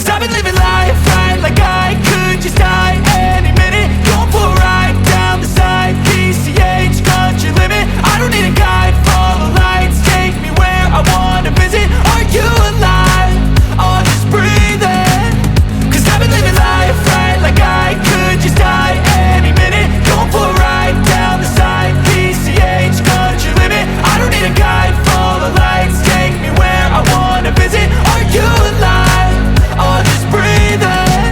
I've been living life right like I could just die any minute. Going for a ride down the side, PCH, country limit. I don't need a guide, follow lights, take me where I wanna visit. Are you alive? I'll just breathe in. Cause I've been living life right like I could just die any minute. Going for a ride down the side, PCH, country limit. I don't need a guide, follow lights, take me where I wanna visit. Are you alive? I'll just breathe in.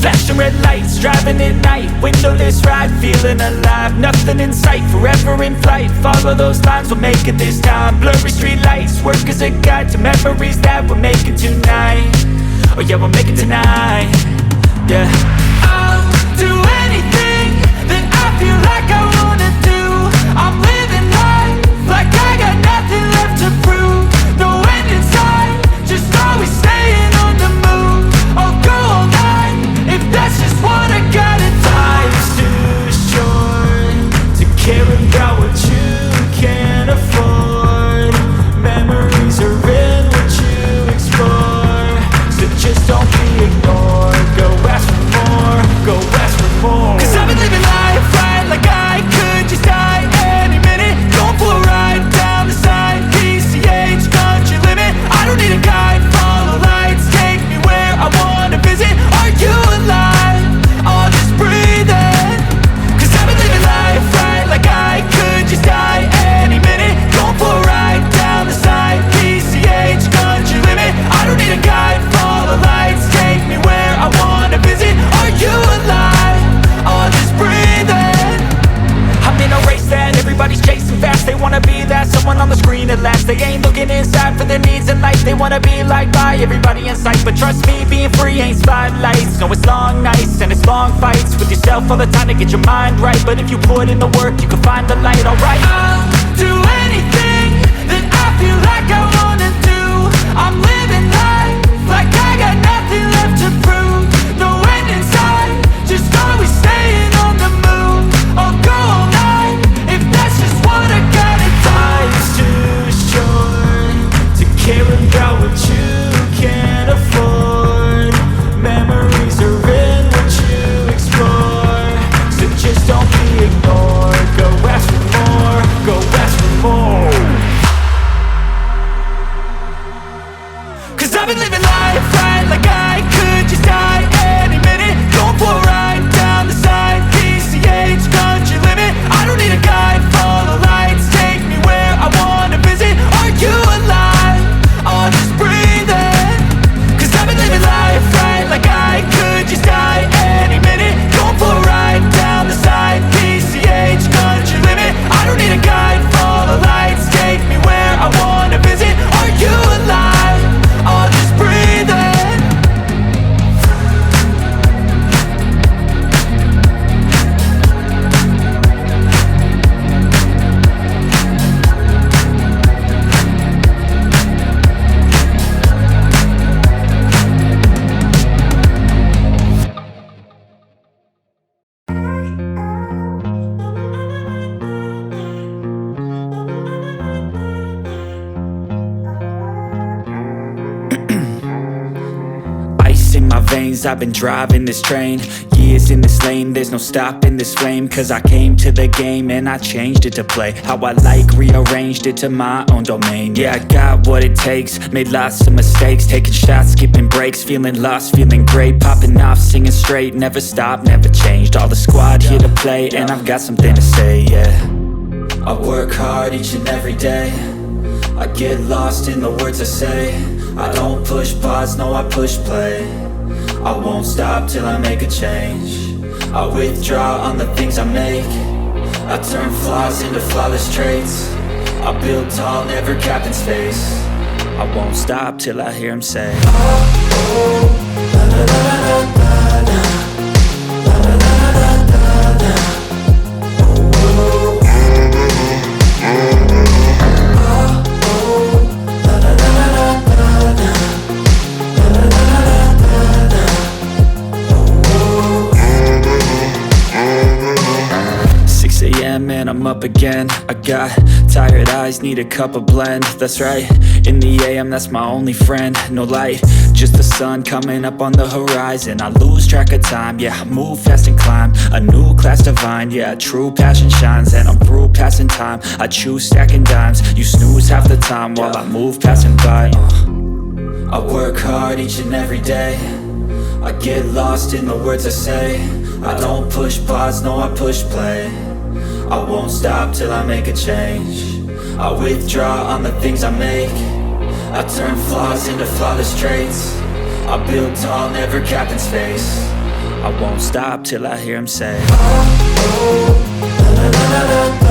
Flashing red lights, driving at night, windowless ride, feeling alive. Nothing in sight, forever in flight. Follow those lines, we'll make it this time. Blurry street lights, work as a guide to memories that we're making tonight. Oh yeah, we'll make it tonight. Yeah. I'll do anything that I feel like I wanna do. I'm living life like I got nothing left to prove. No end in sight, just always staying on the move. I'll go all night if that's just what I gotta do. Life's too short to care about what you can't afford. Memories are in what you explore, so just don't be ignored. Go ask for more, go ask for more. Cause I've been living life right like I could just die any minute. Going for a ride down the side, PCH, country limit. I don't need a guide, follow lights, take me where I wanna visit. Are you alive? I'll just breathe in. Cause I've been living life right like I could just die any minute. Going for a ride down the side, PCH, country limit. I don't need a guide, follow lights, take me where I wanna visit. Are you alive? I'll just breathe in. I'm in a race that everybody's chasing fast. They wanna be that someone on the screen at last. They ain't looking inside for their needs in life. They wanna be liked by everybody in sight. But trust me, being free ain't spotlights. No, it's long nights and it's long fights with yourself all the time to get your mind right. But if you put in the work, you can find the light, alright. I'll do anything that I feel like I wanna do. I'm living life like I got nothing left to prove. No end in sight, just always staying on the move. I'll go all night if that's just what I gotta do. Life's too short to care about what you can't afford. Memories are in what you explore, so just don't be ignored. Go ask for more, go ask for more. Cause I've been living life right like I could just die any minute. Going for a ride down the side, PCH, country limit. I don't need a guide, follow lights, take me where I wanna visit. Are you alive? I'll just breathe in. Cause I've been living life right like I could just die any minute. Going for a ride down the side, PCH, country limit. I don't need a guide, follow lights, take me where I wanna visit. Are you alive? I'll just breathe in. Ice in my veins, I've been driving this train. Years in this lane, there's no stopping this flame. Cause I came to the game and I changed it to play how I like, rearranged it to my own domain. Yeah, I got what it takes, made lots of mistakes, taking shots, skipping breaks, feeling lost, feeling great, popping off, singing straight, never stopped, never changed. All the squad here to play and I've got something to say, yeah. I work hard each and every day, I get lost in the words I say. I don't push pause, no I push play. I won't stop till I make a change. I withdraw on the things I make. I turn flaws into flawless traits. I build tall, never capped in space. I won't stop till I hear him say, oh, oh, la la la la la la, la la la la la la, oh, oh. And I'm up again. I got tired eyes, need a cup of blend. That's right, In the AM, that's my only friend. No light, just the sun coming up on the horizon. I lose track of time, yeah, I move fast and climb a new class divine, yeah, true passion shines. And I'm through passing time, I choose stacking dimes. You snooze half the time while I move passing by. I work hard each and every day, I get lost in the words I say. I don't push pause, no, I push play. I won't stop till I make a change. I withdraw on the things I make. I turn flaws into flawless traits. I build tall, never capped in space. I won't stop till I hear him say, oh, oh, la, la, la, la, la.